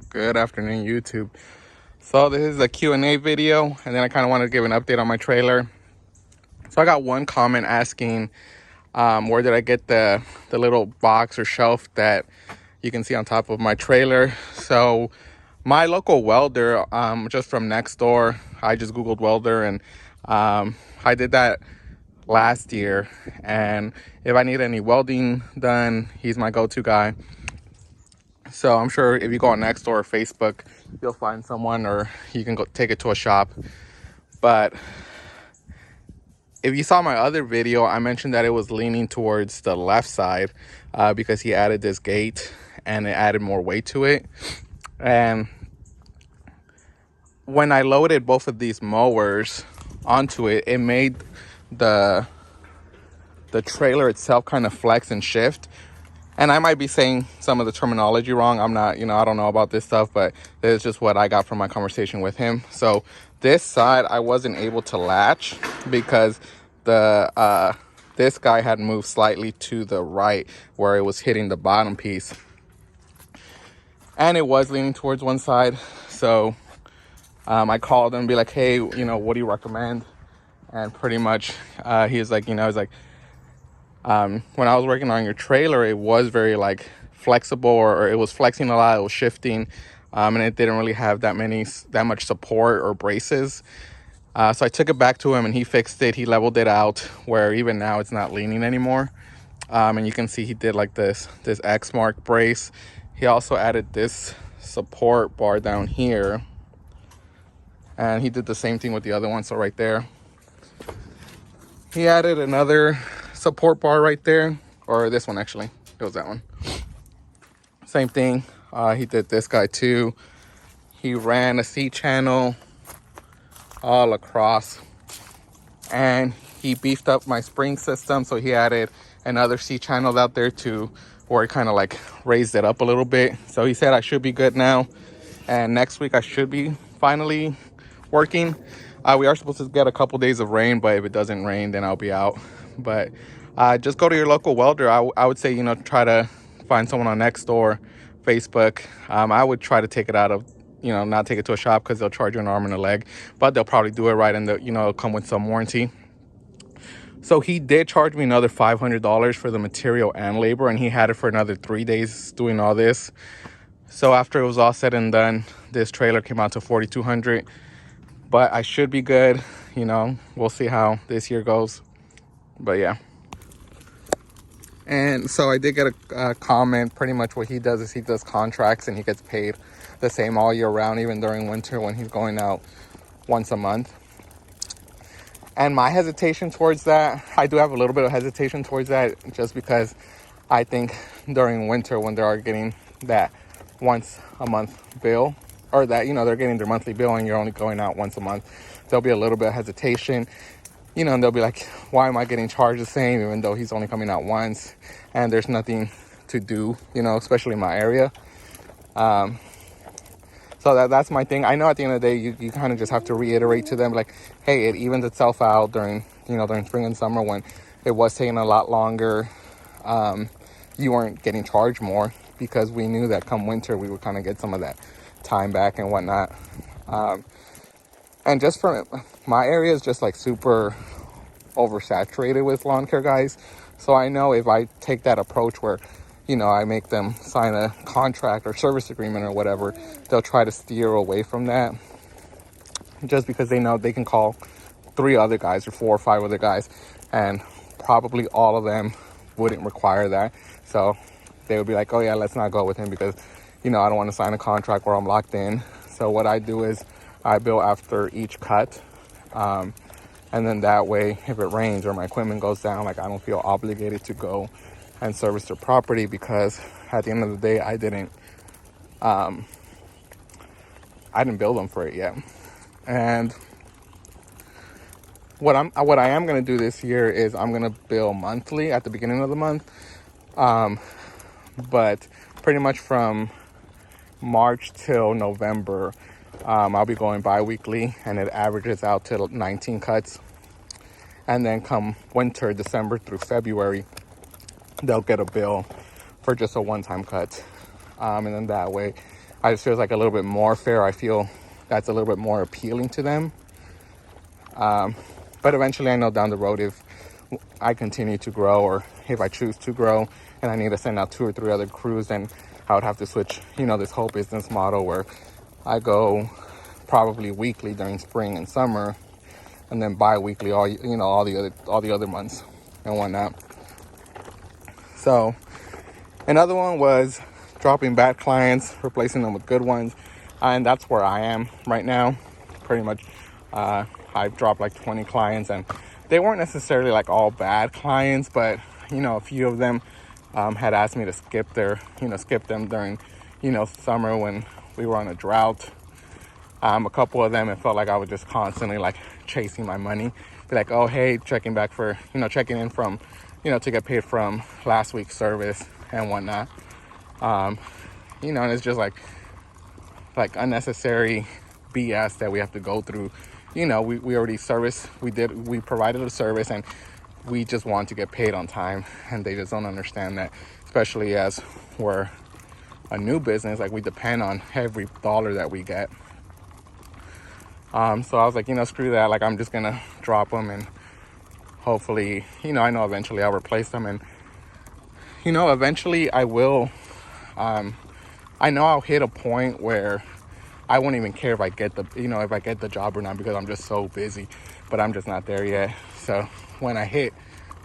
Good afternoon, YouTube. So this is a Q&A video, and then I kind of want to give an update on my trailer. So I got one comment asking where did I get the little box or shelf that you can see on top of my trailer. So my local welder, just from next door, I just Googled welder, and I did that last year. And if I need any welding done, he's my go-to guy. So I'm sure if you go on Nextdoor or Facebook, you'll find someone, or you can go take it to a shop. But if you saw my other video, I mentioned that it was leaning towards the left side because he added this gate and it added more weight to it. And when I loaded both of these mowers onto it, it made the trailer itself kind of flex and shift. And I might be saying some of the terminology wrong. I'm not, I don't know about this stuff, but this is just what I got from my conversation with him. So this side, I wasn't able to latch because this guy had moved slightly to the right where it was hitting the bottom piece. And it was leaning towards one side. So I called him and be like, hey, what do you recommend? And pretty much he was like, when I was working on your trailer, it was very flexible, or it was flexing a lot, it was shifting, and it didn't really have that much support or braces. So I took it back to him and he fixed it. He leveled it out where even now it's not leaning anymore. And you can see he did this X mark brace. He also added this support bar down here, and he did the same thing with the other one. So right there, he added another support bar right there, or this one actually, it was that one. Same thing. He did this guy too. He ran a C channel all across, and he beefed up my spring system. So he added another C channel out there to where it kind of raised it up a little bit. So he said I should be good now, and next week I should be finally working. We are supposed to get a couple days of rain, but if it doesn't rain, then I'll be out. But just go to your local welder. I would say, try to find someone on Nextdoor, Facebook. I would try to take it out of, not take it to a shop, because they'll charge you an arm and a leg, but they'll probably do it right, and it'll come with some warranty. So he did charge me another $500 for the material and labor, and he had it for another 3 days doing all this. So after it was all said and done, this trailer came out to $4,200. But I should be good. We'll see how this year goes. But yeah. And so I did get a comment. Pretty much what he does is he does contracts, and he gets paid the same all year round, even during winter when he's going out once a month. And my hesitation towards that, I do have a little bit of hesitation towards that, just because I think during winter, when they are getting that once a month bill, or that, they're getting their monthly bill and you're only going out once a month, there'll be a little bit of hesitation, and they'll be like, why am I getting charged the same even though he's only coming out once and there's nothing to do, especially in my area. So that's my thing. I know at the end of the day, you kind of just have to reiterate to them, hey, it evens itself out during spring and summer, when it was taking a lot longer. You weren't getting charged more, because we knew that come winter, we would kind of get some of that time back and whatnot. And just from my area is just super oversaturated with lawn care guys. So I know if I take that approach where, I make them sign a contract or service agreement or whatever, they'll try to steer away from that, just because they know they can call 3 other guys or 4 or 5 other guys, and probably all of them wouldn't require that. So they would be like, oh yeah, let's not go with him, because, I don't want to sign a contract where I'm locked in. So what I do is I bill after each cut. And then that way, if it rains or my equipment goes down, I don't feel obligated to go and service their property, because at the end of the day, I didn't bill them for it yet. And what I am going to do this year is I'm going to bill monthly at the beginning of the month. But pretty much from March till November, I'll be going bi-weekly, and it averages out to 19 cuts. And then come winter, December through February, they'll get a bill for just a one-time cut. And then that way I just feels like a little bit more fair. I feel that's a little bit more appealing to them. But eventually, I know down the road, if I continue to grow, or if I choose to grow and I need to send out 2 or 3 other crews, then I would have to switch, this whole business model where I go probably weekly during spring and summer, and then bi-weekly all the other months and whatnot. So another one was dropping bad clients, replacing them with good ones, and that's where I am right now. Pretty much, I've dropped like 20 clients, and they weren't necessarily like all bad clients, but a few of them had asked me to skip them during summer when we were on a drought. A couple of them, it felt like I was just constantly like chasing my money, be like, oh hey, checking in from to get paid from last week's service and whatnot. And it's just like unnecessary BS that we have to go through. We already we provided a service, and we just want to get paid on time, and they just don't understand that, especially as we're a new business, like we depend on every dollar that we get. So I was like, screw that. Like, I'm just gonna drop them, and hopefully, I know eventually I'll replace them, and eventually I will. I know I'll hit a point where I won't even care if I get the job or not, because I'm just so busy, but I'm just not there yet. So when I hit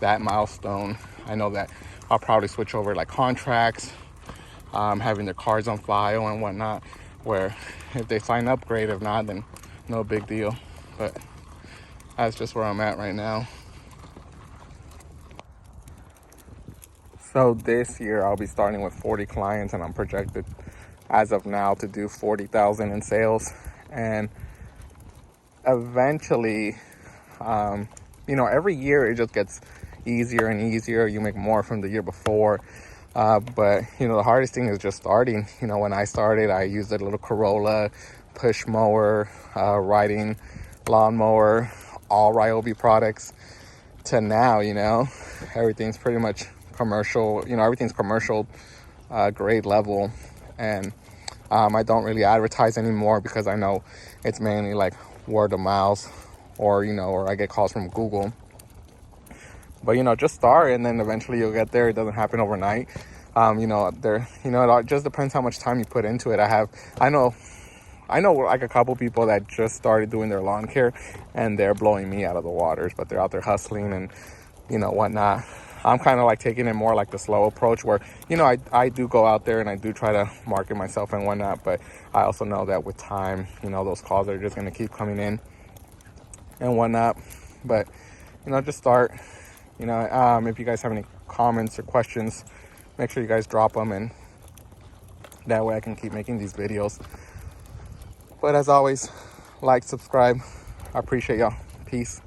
that milestone, I know that I'll probably switch over like contracts, having their cards on file and whatnot, where if they sign up, great. If not, then no big deal. But that's just where I'm at right now. So this year I'll be starting with 40 clients, and I'm projected as of now to do 40,000 in sales. And eventually, every year it just gets easier and easier. You make more from the year before. But the hardest thing is just starting. When I started, I used a little Corolla, push mower, riding lawnmower, all Ryobi products, to now, everything's pretty much commercial. Everything's commercial grade level. And I don't really advertise anymore, because I know it's mainly like word of mouth, or I get calls from Google. But just start, and then eventually you'll get there. It doesn't happen overnight. It just depends how much time you put into it. I know like a couple people that just started doing their lawn care, and they're blowing me out of the waters, but they're out there hustling and whatnot. I'm kind of like taking it more like the slow approach, where I do go out there and I do try to market myself and whatnot, but I also know that with time, those calls are just going to keep coming in and whatnot. But just start. If you guys have any comments or questions, make sure you guys drop them, and that way I can keep making these videos. But as always, like, subscribe. I appreciate y'all. Peace.